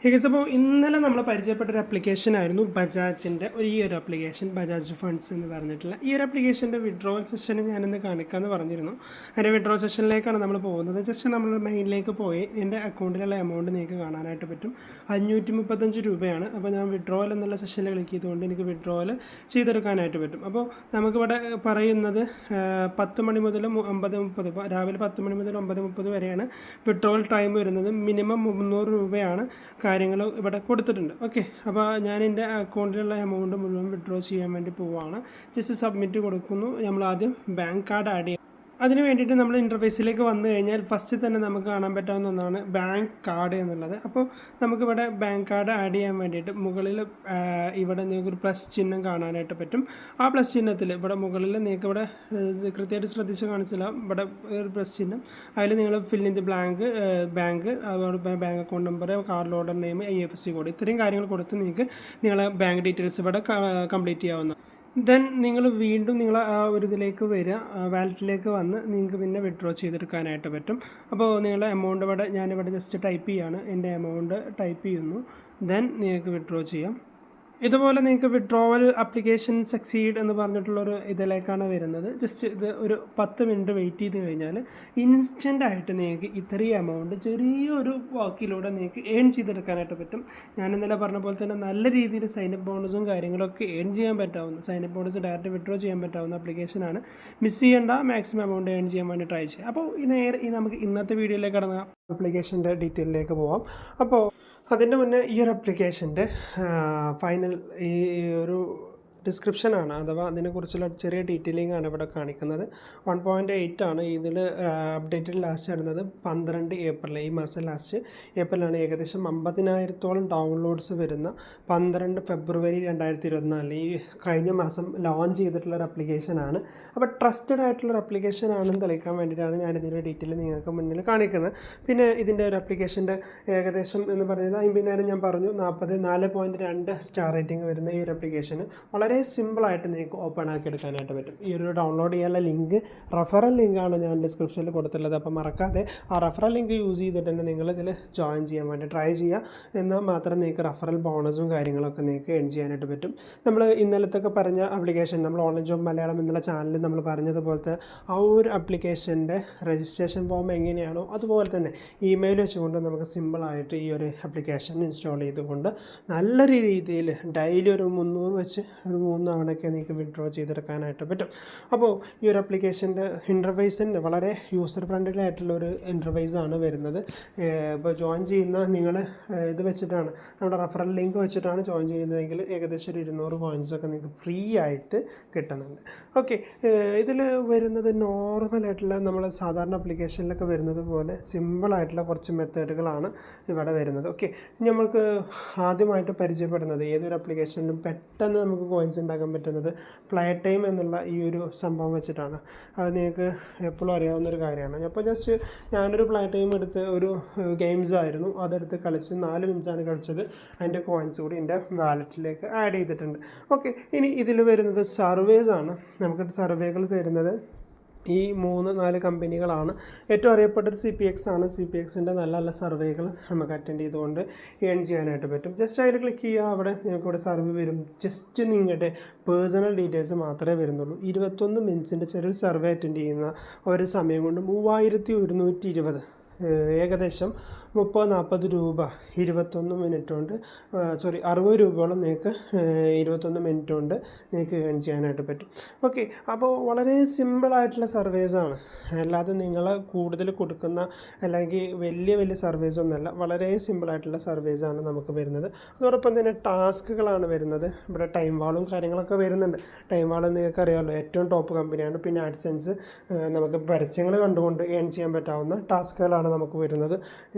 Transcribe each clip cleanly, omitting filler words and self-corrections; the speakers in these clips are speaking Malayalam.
അപ്പോൾ ഇന്നലെ നമ്മൾ പരിചയപ്പെട്ട ഒരു ആപ്ലിക്കേഷൻ ആയിരുന്നു ബജാജിൻ്റെ ഒരു ആപ്ലിക്കേഷൻ ബജാജ് ഫണ്ട്സ് എന്ന് പറഞ്ഞിട്ടുള്ള ഈ ഒരു ആപ്ലിക്കേഷൻ്റെ വിഡ്രോവൽ സെഷന് ഞാനിന്ന് കാണിക്കാമെന്ന് പറഞ്ഞിരുന്നു. അതിൻ്റെ വിഡ്രോവൽ സെഷനിലേക്കാണ് നമ്മൾ പോകുന്നത്. ജസ്റ്റ് നമ്മൾ മെയിനിലേക്ക് പോയി എൻ്റെ അക്കൗണ്ടിലുള്ള എമൗണ്ട് നിങ്ങൾക്ക് കാണാനായിട്ട് പറ്റും. 535 രൂപയാണ്. അപ്പോൾ ഞാൻ വിഡ്രോവൽ എന്നുള്ള സെഷനിൽ ക്ലിക്ക് ചെയ്തുകൊണ്ട് എനിക്ക് വിഡ്രോവൽ ചെയ്തെടുക്കാനായിട്ട് പറ്റും. അപ്പോൾ നമുക്കിവിടെ പറയുന്നത് 10 മണി മുതൽ 9:30 രാവിലെ 10 മണി മുതൽ 9:30 വരെയാണ് വിഡ്രോവൽ ടൈം വരുന്നത്. മിനിമം 300 രൂപയാണ് കാര്യങ്ങൾ ഇവിടെ കൊടുത്തിട്ടുണ്ട്. ഓക്കെ, അപ്പോൾ ഞാൻ എൻ്റെ അക്കൗണ്ടിലുള്ള എമൗണ്ട് മുഴുവൻ വിഡ്രോ ചെയ്യാൻ വേണ്ടി പോവുകയാണ്. ജസ്റ്റ് സബ്മിറ്റ് കൊടുക്കുന്നു. നമ്മൾ ആദ്യം ബാങ്ക് കാർഡ് ആഡ് ചെയ്യും. അതിന് വേണ്ടിയിട്ട് നമ്മൾ ഇൻ്റർഫേസിലേക്ക് വന്നു കഴിഞ്ഞാൽ ഫസ്റ്റ് തന്നെ നമുക്ക് കാണാൻ പറ്റാവുന്ന ഒന്നാണ് ബാങ്ക് കാർഡ് എന്നുള്ളത്. അപ്പോൾ നമുക്കിവിടെ ബാങ്ക് കാർഡ് ആഡ് ചെയ്യാൻ വേണ്ടിയിട്ട് മുകളിൽ ഇവിടെ നിങ്ങൾക്കൊരു പ്ലസ് ചിഹ്നം കാണാനായിട്ട് പറ്റും. ആ പ്ലസ് ചിഹ്നത്തിൽ ഇവിടെ മുകളിൽ നിങ്ങൾക്ക് ഇവിടെ കൃത്യമായിട്ട് ശ്രദ്ധിച്ച് കാണിച്ചില്ല, ഇവിടെ ഒരു പ്ലസ് ചിഹ്നം, അതിൽ നിങ്ങൾ ഫിൽ ഇൻ ദി ബാങ്ക് അതുപോലെ bank account number, card order name, IFSC code, ഇത്രയും കാര്യങ്ങൾ കൊടുത്ത് നിങ്ങൾക്ക് നിങ്ങളെ ബാങ്ക് ഡീറ്റെയിൽസ് ഇവിടെ കംപ്ലീറ്റ് ചെയ്യാവുന്ന. ദെൻ നിങ്ങൾ വീണ്ടും നിങ്ങൾ ആ ഒരു ഇതിലേക്ക് വരിക, വാലറ്റിലേക്ക് വന്ന് നിങ്ങൾക്ക് പിന്നെ വിഡ്രോ ചെയ്തെടുക്കാനായിട്ട് പറ്റും. അപ്പോൾ നിങ്ങളുടെ എമൗണ്ട് ഞാനിവിടെ ജസ്റ്റ് ടൈപ്പ് ചെയ്യുകയാണ്, എൻ്റെ എമൗണ്ട് ടൈപ്പ് ചെയ്യുന്നു. ദെൻ നിങ്ങൾക്ക് വിഡ്രോ ചെയ്യാം. ഇതുപോലെ നിങ്ങൾക്ക് വിഡ്രോവൽ ആപ്ലിക്കേഷൻ സക്സീഡ് എന്ന് പറഞ്ഞിട്ടുള്ളൊരു ഇതിലേക്കാണ് വരുന്നത്. ജസ്റ്റ് ഇത് ഒരു 10 മിനിറ്റ് വെയിറ്റ് ചെയ്ത് കഴിഞ്ഞാൽ ഇൻസ്റ്റൻ്റായിട്ട് നിങ്ങൾക്ക് ഇത്രയും എമൗണ്ട് ചെറിയൊരു വാക്കിലൂടെ നിങ്ങൾക്ക് ഏൺ ചെയ്തെടുക്കാനായിട്ട് പറ്റും. ഞാൻ ഇന്നലെ പറഞ്ഞ പോലെ തന്നെ നല്ല രീതിയിൽ സൈനപ്പ് ബോണസും കാര്യങ്ങളൊക്കെ ഏൺ ചെയ്യാൻ പറ്റാവുന്ന, സൈനപ്പ് ബോണസ് ഡയറക്റ്റ് വിഡ്രോ ചെയ്യാൻ പറ്റാവുന്ന ആപ്ലിക്കേഷനാണ്. മിസ് ചെയ്യേണ്ട, മാക്സിമം എമൗണ്ട് ഏൺ ചെയ്യാൻ വേണ്ടി ട്രൈ ചെയ്യുക. അപ്പോൾ നമുക്ക് ഇന്നത്തെ വീഡിയോയിലേക്ക് കടന്ന ആപ്ലിക്കേഷൻ്റെ ഡീറ്റെയിലേക്ക് പോവാം. അപ്പോൾ അതിൻ്റെ മുന്നേ ഈ ഒരു ആപ്ലിക്കേഷൻ്റെ ഫൈനൽ ഈ ഒരു ഡിസ്ക്രിപ്ഷനാണ്, അഥവാ അതിനെക്കുറിച്ചുള്ള ചെറിയ ഡീറ്റെയിലിംഗ് ആണ് ഇവിടെ കാണിക്കുന്നത്. 1.8 ആണ് ഇതിൽ അപ്ഡേറ്റഡ് ലാസ്റ്റ് വരുന്നത് 12 ഏപ്രിൽ, ഈ മാസം ലാസ്റ്റ് ഏപ്രിലാണ്. ഏകദേശം 50,000-ഓളം ഡൗൺലോഡ്സ് വരുന്ന 12 ഫെബ്രുവരി 2024 ഈ കഴിഞ്ഞ മാസം ലോഞ്ച് ചെയ്തിട്ടുള്ള ഒരു ആപ്ലിക്കേഷനാണ്. അപ്പോൾ ട്രസ്റ്റഡ് ആയിട്ടുള്ളൊരു ആപ്ലിക്കേഷൻ ആണെന്ന് തെളിയിക്കാൻ വേണ്ടിയിട്ടാണ് ഞാൻ ഇതിൻ്റെ ഡീറ്റെയിൽ നിങ്ങൾക്ക് മുന്നിൽ കാണിക്കുന്നത്. പിന്നെ ഇതിൻ്റെ ഒരു ആപ്ലിക്കേഷൻ്റെ ഏകദേശം എന്ന് പറയുന്നത് 50,000 ഞാൻ പറഞ്ഞു, 4.2 സ്റ്റാർ റേറ്റിംഗ് വരുന്ന ഈ ഒരു ആപ്ലിക്കേഷന് വളരെ സിമ്പിളായിട്ട് നിങ്ങൾക്ക് ഓപ്പൺ ആക്കി എടുക്കാനായിട്ട് പറ്റും. ഈ ഒരു ഡൗൺലോഡ് ചെയ്യാനുള്ള ലിങ്ക്, റെഫറൽ ലിങ്കാണ് ഞാൻ ഡിസ്ക്രിപ്ഷനിൽ കൊടുത്തിട്ടുള്ളത്. അപ്പോൾ മറക്കാതെ ആ റെഫറൽ ലിങ്ക് യൂസ് ചെയ്തിട്ട് തന്നെ നിങ്ങളിതിൽ ജോയിൻ ചെയ്യാൻ വേണ്ടി ട്രൈ ചെയ്യുക. എന്നാൽ മാത്രം നിങ്ങൾക്ക് റെഫറൽ ബോണസും കാര്യങ്ങളൊക്കെ നിങ്ങൾക്ക് ഏൺ ചെയ്യാനായിട്ട് പറ്റും. നമ്മൾ ഇന്നലത്തൊക്കെ പറഞ്ഞ ആപ്ലിക്കേഷൻ, നമ്മൾ ഓൺലൈൻ ജോബ് മലയാളം എന്നുള്ള ചാനലിൽ നമ്മൾ പറഞ്ഞതുപോലത്തെ ആ ഒരു ആപ്ലിക്കേഷൻ്റെ രജിസ്ട്രേഷൻ ഫോം എങ്ങനെയാണോ അതുപോലെ തന്നെ ഇമെയിൽ വെച്ചുകൊണ്ട് നമുക്ക് സിമ്പിളായിട്ട് ഈ ഒരു ആപ്ലിക്കേഷൻ ഇൻസ്റ്റാൾ ചെയ്തുകൊണ്ട് നല്ല രീതിയിൽ ഡെയിലി ഒരു 300 വെച്ച് 3 തവണയൊക്കെ നിങ്ങൾക്ക് വിഡ്രോ ചെയ്തെടുക്കാനായിട്ട് പറ്റും. അപ്പോൾ ഈ ഒരു ആപ്ലിക്കേഷൻ്റെ ഇൻ്റർഫേസിൻ്റെ വളരെ യൂസർ ഫ്രണ്ട്ലി ആയിട്ടുള്ളൊരു ഇൻ്റർഫേസാണ് വരുന്നത്. ഇപ്പോൾ ജോയിൻ ചെയ്യുന്ന നിങ്ങൾ ഇത് വെച്ചിട്ടാണ്, നമ്മുടെ റെഫറൽ ലിങ്ക് വെച്ചിട്ടാണ് ജോയിൻ ചെയ്യുന്നതെങ്കിൽ ഏകദേശം ഒരു 200 കോയിൻസൊക്കെ നിങ്ങൾക്ക് ഫ്രീ ആയിട്ട് കിട്ടുന്നുണ്ട്. ഓക്കെ, ഇതിൽ വരുന്നത് നോർമലായിട്ടുള്ള നമ്മൾ സാധാരണ ആപ്ലിക്കേഷനിലൊക്കെ വരുന്നത് പോലെ സിമ്പിളായിട്ടുള്ള കുറച്ച് മെത്തേഡുകളാണ് ഇവിടെ വരുന്നത്. ഓക്കെ, നമ്മൾക്ക് ആദ്യമായിട്ട് പരിചയപ്പെടുന്നത് ഏതൊരു ആപ്ലിക്കേഷനിലും പെട്ടെന്ന് നമുക്ക് കോയിൻസ് ഉണ്ടാക്കാൻ പറ്റുന്നത് പ്ലേ ടൈം എന്നുള്ള ഈ ഒരു സംഭവം വെച്ചിട്ടാണ്. അത് നിങ്ങൾക്ക് എപ്പോഴും അറിയാവുന്നൊരു കാര്യമാണ്. അപ്പോൾ ജസ്റ്റ് ഞാനൊരു പ്ലേ ടൈം എടുത്ത് ഒരു ഗെയിംസ് ആയിരുന്നു, അതെടുത്ത് കളിച്ച് 4 മിനിറ്റ്സാണ് കളിച്ചത്. അതിൻ്റെ കോയിൻസ് കൂടി എൻ്റെ വാലറ്റിലേക്ക് ആഡ് ചെയ്തിട്ടുണ്ട്. ഓക്കെ, ഇനി ഇതിൽ വരുന്നത് സർവേസ് ആണ്. നമുക്ക് സർവേകൾ തരുന്നത് ഈ 3-4 കമ്പനികളാണ്. ഏറ്റവും അറിയപ്പെട്ടത് CPX ആണ്. CPXൻ്റെ നല്ല നല്ല സർവേകൾ നമുക്ക് അറ്റൻഡ് ചെയ്തുകൊണ്ട് ഏൺ ചെയ്യാനായിട്ട് പറ്റും. ജസ്റ്റ് അതിൽ ക്ലിക്ക് ചെയ്യുക, അവിടെ നിങ്ങൾക്കിവിടെ സർവേ വരും. ജസ്റ്റ് നിങ്ങളുടെ പേഴ്സണൽ ഡീറ്റെയിൽസ് മാത്രമേ വരുന്നുള്ളൂ. 21 മിനിറ്റ്സിൻ്റെ ചെറിയൊരു സർവേ അറ്റൻഡ് ചെയ്യുന്ന ഒരു സമയം കൊണ്ട് 3120 ഏകദേശം 30-40 രൂപ 21 മിനിറ്റ് കൊണ്ട് 60 രൂപയോളം നിങ്ങൾക്ക് 21 മിനിറ്റ് കൊണ്ട് നിങ്ങൾക്ക് ഏൺ ചെയ്യാനായിട്ട് പറ്റും. ഓക്കെ, അപ്പോൾ വളരെ സിമ്പിളായിട്ടുള്ള സർവേസാണ്. അല്ലാതെ നിങ്ങൾ കൂടുതൽ കൊടുക്കുന്ന അല്ലെങ്കിൽ വലിയ സർവേസ് ഒന്നുമല്ല, വളരെ സിമ്പിളായിട്ടുള്ള സർവേസാണ് നമുക്ക് വരുന്നത്. അതോടൊപ്പം തന്നെ ടാസ്കുകളാണ് വരുന്നത്. ഇവിടെ ടൈം വാളും കാര്യങ്ങളൊക്കെ വരുന്നുണ്ട്. ടൈം വാൾ നിങ്ങൾക്ക് അറിയാമല്ലോ, ഏറ്റവും ടോപ്പ് കമ്പനിയാണ്. പിന്നെ ആഡ്സെൻസ്, നമുക്ക് പരസ്യങ്ങൾ കണ്ടുകൊണ്ട് ഏൺ ചെയ്യാൻ പറ്റാവുന്ന ടാസ്കുകളാണ് നമുക്ക് വരുന്നത്.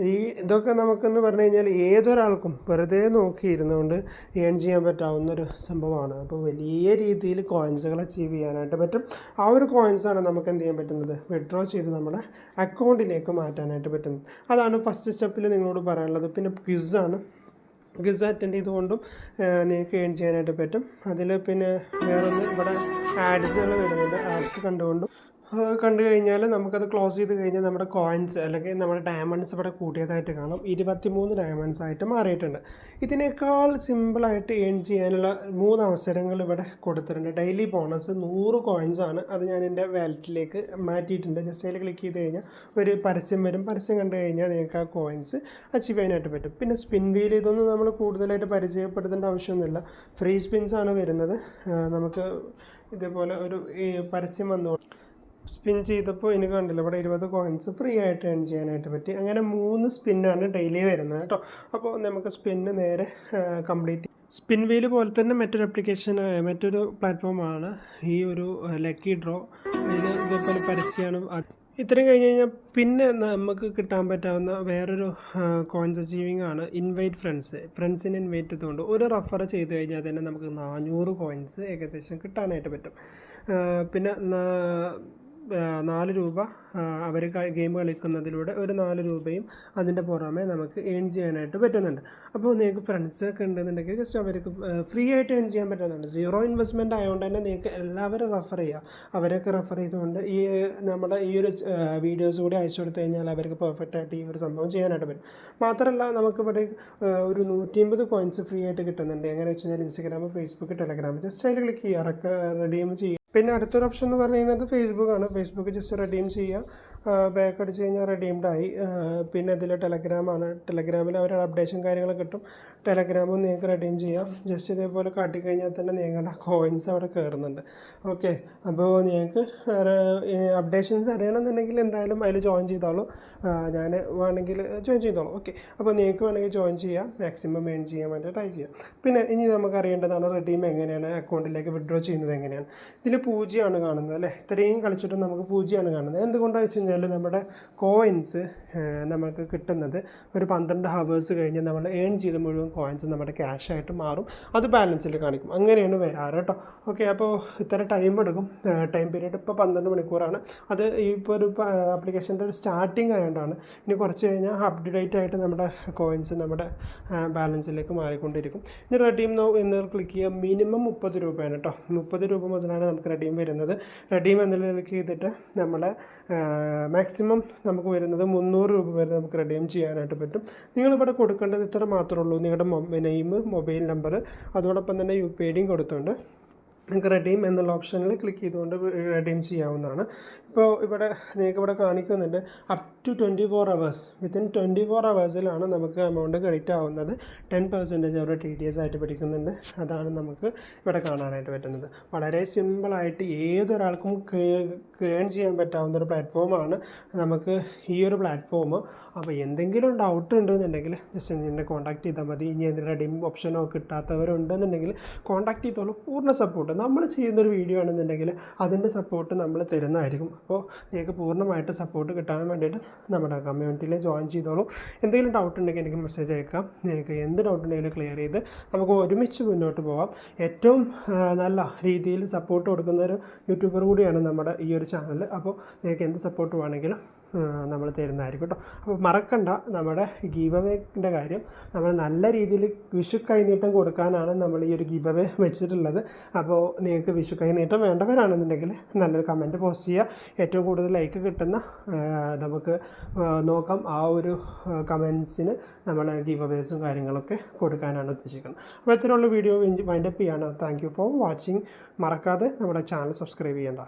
ഇതൊക്കെ നമുക്കെന്ന് പറഞ്ഞു കഴിഞ്ഞാൽ ഏതൊരാൾക്കും വെറുതെ നോക്കിയിരുന്നുകൊണ്ട് ഏൺ ചെയ്യാൻ പറ്റാവുന്നൊരു സംഭവമാണ്. അപ്പോൾ വലിയ രീതിയിൽ കോയിൻസുകൾ അച്ചീവ് ചെയ്യാനായിട്ട് പറ്റും. ആ ഒരു കോയിൻസാണ് നമുക്ക് എന്ത് ചെയ്യാൻ പറ്റുന്നത്, വിഡ്രോ ചെയ്ത് നമ്മുടെ അക്കൗണ്ടിലേക്ക് മാറ്റാനായിട്ട് പറ്റുന്നത്. അതാണ് ഫസ്റ്റ് സ്റ്റെപ്പിൽ നിങ്ങളോട് പറയാനുള്ളത്. പിന്നെ ക്വിസാണ്. ക്വിസ് അറ്റൻഡ് ചെയ്തുകൊണ്ടും നിങ്ങൾക്ക് ഏൺ ചെയ്യാനായിട്ട് പറ്റും. അതിൽ പിന്നെ വേറൊന്ന് ഇവിടെ ആഡ്സുകൾ വരുന്നുണ്ട്. ആഡ്സ് കണ്ടുകൊണ്ടും കണ്ടു കഴിഞ്ഞാൽ നമുക്കത് ക്ലോസ് ചെയ്ത് കഴിഞ്ഞാൽ നമ്മുടെ കോയിൻസ് അല്ലെങ്കിൽ നമ്മുടെ ഡയമണ്ട്സ് ഇവിടെ കൂട്ടിയതായിട്ട് കാണാം. 23 ഡയമണ്ട്സ് ആയിട്ട് മാറിയിട്ടുണ്ട്. ഇതിനേക്കാൾ സിമ്പിളായിട്ട് ഏൺ ചെയ്യാനുള്ള 3 അവസരങ്ങൾ ഇവിടെ കൊടുത്തിട്ടുണ്ട്. Daily bonus 100 കോയിൻസാണ്. അത് ഞാൻ എൻ്റെ വാലറ്റിലേക്ക് മാറ്റിയിട്ടുണ്ട്. ജസ്റ്റ് അതിൽ ക്ലിക്ക് ചെയ്ത് കഴിഞ്ഞാൽ ഒരു പരസ്യം വരും. പരസ്യം കണ്ടു കഴിഞ്ഞാൽ നിങ്ങൾക്ക് ആ കോയിൻസ് അച്ചീവ് ചെയ്യാനായിട്ട് പറ്റും. പിന്നെ സ്പിൻ വീൽ ഇതൊന്നും നമ്മൾ കൂടുതലായിട്ട് പരിചയപ്പെടുത്തേണ്ട ആവശ്യമൊന്നുമില്ല. ഫ്രീ സ്പിൻസാണ് വരുന്നത്. നമുക്ക് ഇതേപോലെ ഒരു പരസ്യം വന്നു സ്പിൻ ചെയ്തപ്പോൾ എനിക്ക് കണ്ടില്ല ഇവിടെ 20 കോയിൻസ് ഫ്രീ ആയിട്ട് ഏൺ ചെയ്യാനായിട്ട് പറ്റി. അങ്ങനെ 3 സ്പിന്നാണ് ഡെയിലി വരുന്നത് കേട്ടോ. അപ്പോൾ നമുക്ക് സ്പിന്ന് നേരെ കംപ്ലീറ്റ് സ്പിൻ വീല് പോലെ തന്നെ മറ്റൊരു പ്ലാറ്റ്ഫോമാണ് ഈ ഒരു ലക്കി ഡ്രോ. ഇതേപോലെ പരസ്യമാണ്. ഇത്രയും കഴിഞ്ഞ് കഴിഞ്ഞാൽ പിന്നെ നമുക്ക് കിട്ടാൻ പറ്റാവുന്ന വേറൊരു കോയിൻസ് അച്ചീവിങ് ആണ് ഇൻവൈറ്റ് ഫ്രണ്ട്സിനെ ഇൻവൈറ്റ് ചെയ്തുകൊണ്ട് ഒരു റെഫർ ചെയ്ത് കഴിഞ്ഞാൽ തന്നെ നമുക്ക് 400 കോയിൻസ് ഏകദേശം കിട്ടാനായിട്ട് പറ്റും. പിന്നെ 4 രൂപ അവർ ഗെയിം കളിക്കുന്നതിലൂടെ ഒരു 4 രൂപയും അതിൻ്റെ പുറമെ നമുക്ക് ഏൺ ചെയ്യാനായിട്ട് പറ്റുന്നുണ്ട്. അപ്പോൾ നിങ്ങൾക്ക് ഫ്രണ്ട്സൊക്കെ ഉണ്ടെന്നുണ്ടെങ്കിൽ ജസ്റ്റ് അവർക്ക് ഫ്രീ ആയിട്ട് ഏൺ ചെയ്യാൻ പറ്റുന്നുണ്ട്. 0 ഇൻവെസ്റ്റ്മെൻറ്റ് ആയതുകൊണ്ട് തന്നെ നിങ്ങൾക്ക് എല്ലാവരും റെഫർ ചെയ്യുക. അവരൊക്കെ റെഫർ ചെയ്തുകൊണ്ട് നമ്മുടെ ഈ ഒരു വീഡിയോസ് കൂടി അയച്ചു കൊടുത്തു കഴിഞ്ഞാൽ അവർക്ക് പെർഫെക്റ്റ് ആയിട്ട് ഈ ഒരു സംഭവം ചെയ്യാനായിട്ട് പറ്റും. മാത്രമല്ല നമുക്കിവിടെ ഒരു 150 കോയിൻസ് ഫ്രീ ആയിട്ട് കിട്ടുന്നുണ്ട്. എങ്ങനെ വെച്ച് കഴിഞ്ഞാൽ ഇൻസ്റ്റാഗ്രാം, ഫേസ്ബുക്ക്, ടെലഗ്രാം ജസ്റ്റ് അതിൽ ക്ലിക്ക് ചെയ്യുക, റെഡീം ചെയ്യുക. പിന്നെ അടുത്തൊരു ഓപ്ഷൻ എന്ന് പറഞ്ഞു കഴിഞ്ഞാൽ ഫേസ്ബുക്കാണ്. ഫേസ്ബുക്ക് ജസ്റ്റ് റെഡീം ചെയ്യുക, ബാക്ക് അടിച്ച് കഴിഞ്ഞാൽ റെഡീംഡായി. പിന്നെ ഇതിൽ ടെലഗ്രാമാണ്. ടെലഗ്രാമിൽ അവരുടെ അപ്ഡേഷൻ കാര്യങ്ങളൊക്കെ കിട്ടും. ടെലഗ്രാമും നിങ്ങൾക്ക് റെഡീം ചെയ്യാം. ജസ്റ്റ് ഇതേപോലെ കാട്ടിക്കഴിഞ്ഞാൽ തന്നെ നിങ്ങളുടെ കോയിൻസ് അവിടെ കയറുന്നുണ്ട്. ഓക്കെ, അപ്പോൾ നിങ്ങൾക്ക് അപ്ഡേഷൻസ് അറിയണമെന്നുണ്ടെങ്കിൽ എന്തായാലും അതിൽ ജോയിൻ ചെയ്തോളൂ. ഞാൻ വേണമെങ്കിൽ ജോയിൻ ചെയ്തോളൂ. ഓക്കെ, അപ്പോൾ നിങ്ങൾക്ക് വേണമെങ്കിൽ ജോയിൻ ചെയ്യാം, മാക്സിമം ഏൺ ചെയ്യാൻ വേണ്ടി ട്രൈ ചെയ്യാം. പിന്നെ ഇനി നമുക്ക് അറിയേണ്ടതാണ് റെഡീം എങ്ങനെയാണ് അക്കൗണ്ടിലേക്ക് വിഡ്രോ ചെയ്യുന്നത് എങ്ങനെയാണ്. ഇതിൽ 0 കാണുന്നത് അല്ലേ. ഇത്രയും കളിച്ചിട്ടും നമുക്ക് 0 കാണുന്നത്. എന്തുകൊണ്ടാണെന്ന് വെച്ച് കഴിഞ്ഞാൽ നമ്മുടെ കോയിൻസ് നമുക്ക് കിട്ടുന്നത് ഒരു 12 ഹവേഴ്സ് കഴിഞ്ഞ് നമ്മൾ ഏൺ ചെയ്ത മുഴുവൻ കോയിൻസ് നമ്മുടെ ക്യാഷായിട്ട് മാറും. അത് ബാലൻസിൽ കാണിക്കും. അങ്ങനെയാണ് വരാറ് കേട്ടോ. ഓക്കെ, അപ്പോൾ ഇത്ര ടൈം എടുക്കും. ടൈം പീരീഡ് ഇപ്പോൾ 12 മണിക്കൂറാണ്. അത് ഇപ്പോൾ ഒരു ആപ്ലിക്കേഷൻ്റെ ഒരു സ്റ്റാർട്ടിങ് ആയതുകൊണ്ടാണ്. ഇനി കുറച്ച് കഴിഞ്ഞാൽ അപ്ഡേറ്റ് ആയിട്ട് നമ്മുടെ കോയിൻസ് നമ്മുടെ ബാലൻസിലേക്ക് മാറിക്കൊണ്ടിരിക്കും. ഇനി റെഡീം നൗ എന്ന് ക്ലിക്ക് ചെയ്യുക. മിനിമം 30 രൂപയാണ് കേട്ടോ. 30 രൂപ മുതലാണ് നമുക്ക് റെഡീം വരുന്നത്. റെഡീം എന്നുള്ള ക്ലിക്ക് ചെയ്തിട്ട് നമ്മളെ മാക്സിമം നമുക്ക് വരുന്നത് 300 രൂപ വരെ നമുക്ക് റെഡീം ചെയ്യാനായിട്ട് പറ്റും. നിങ്ങളിവിടെ കൊടുക്കേണ്ടത് ഇത്ര മാത്രമേ ഉള്ളൂ. നിങ്ങളുടെ നെയിം, മൊബൈൽ നമ്പർ, അതോടൊപ്പം തന്നെ UPI ഐഡിയും കൊടുത്തുകൊണ്ട് നിങ്ങൾക്ക് റെഡീം എന്നുള്ള ഓപ്ഷനിൽ ക്ലിക്ക് ചെയ്തുകൊണ്ട് റെഡീം ചെയ്യാവുന്നതാണ്. ഇപ്പോൾ നിങ്ങൾക്ക് ഇവിടെ കാണിക്കുന്നുണ്ട് up to 24 hours. Within 24 hours നമുക്ക് എമൗണ്ട് ക്രെഡിറ്റ് ആവുന്നത്. 10% അവിടെ TDS ആയിട്ട് പിടിക്കുന്നുണ്ട്. അതാണ് നമുക്ക് ഇവിടെ കാണാനായിട്ട് പറ്റുന്നത്. വളരെ സിമ്പിളായിട്ട് ഏതൊരാൾക്കും ഏൺ ചെയ്യാൻ പറ്റാവുന്ന ഒരു പ്ലാറ്റ്ഫോമാണ് നമുക്ക് ഈ ഒരു പ്ലാറ്റ്ഫോം. അപ്പോൾ എന്തെങ്കിലും ഡൗട്ട് ഉണ്ടെന്നുണ്ടെങ്കിൽ ജസ്റ്റ് എന്നെ കോൺടാക്ട് ചെയ്താൽ മതി. ഇനി എന്തെങ്കിലും റെഡീം ഓപ്ഷനോ കിട്ടാത്തവരുണ്ടെന്നുണ്ടെങ്കിൽ കോൺടാക്ട് ചെയ്തോളൂ. പൂർണ്ണ സപ്പോർട്ട് നമ്മൾ ചെയ്യുന്നൊരു വീഡിയോ ആണെന്നുണ്ടെങ്കിൽ അതിൻ്റെ സപ്പോർട്ട് നമ്മൾ തരുന്നതായിരിക്കും. അപ്പോൾ നിങ്ങൾക്ക് പൂർണ്ണമായിട്ട് സപ്പോർട്ട് കിട്ടാൻ വേണ്ടിയിട്ട് നമ്മുടെ കമ്മ്യൂണിറ്റിയിൽ ജോയിൻ ചെയ്തോളൂ. എന്തെങ്കിലും ഡൗട്ട് ഉണ്ടെങ്കിൽ എനിക്ക് മെസ്സേജ് അയക്കാം. നിങ്ങൾക്ക് എന്ത് ഡൗട്ട് ഉണ്ടെങ്കിലും ക്ലിയർ ചെയ്ത് നമുക്ക് ഒരുമിച്ച് മുന്നോട്ട് പോകാം. ഏറ്റവും നല്ല രീതിയിൽ സപ്പോർട്ട് കൊടുക്കുന്ന ഒരു യൂട്യൂബർ കൂടിയാണ് നമ്മുടെ ഈ ഒരു ചാനൽ. അപ്പോൾ നിങ്ങൾക്ക് എന്ത് സപ്പോർട്ട് വേണമെങ്കിലും നമ്മൾ തരുന്നതായിരിക്കും കേട്ടോ. അപ്പോൾ മറക്കണ്ട, നമ്മുടെ ഗീവ് അവേൻ്റെ കാര്യം നമ്മൾ നല്ല രീതിയിൽ വിഷു കൈനീട്ടം കൊടുക്കാനാണ് നമ്മൾ ഈ ഒരു ഗീവ് അവേ വെച്ചിട്ടുള്ളത്. അപ്പോൾ നിങ്ങൾക്ക് വിഷു കൈനീട്ടം വേണ്ടവരാണെന്നുണ്ടെങ്കിൽ നല്ലൊരു കമൻറ്റ് പോസ്റ്റ് ചെയ്യുക. ഏറ്റവും കൂടുതൽ ലൈക്ക് കിട്ടുന്ന നമുക്ക് നോക്കാം. ആ ഒരു കമൻസിന് നമ്മൾ ഗീവ് അവേസും കാര്യങ്ങളൊക്കെ കൊടുക്കാനാണ് ഉദ്ദേശിക്കുന്നത്. അപ്പോൾ ഇത്രയുള്ള വീഡിയോ വൈൻഡപ്പ് ചെയ്യാണ്. Thank you for watching. മറക്കാതെ നമ്മുടെ ചാനൽ സബ്സ്ക്രൈബ് ചെയ്യേണ്ട.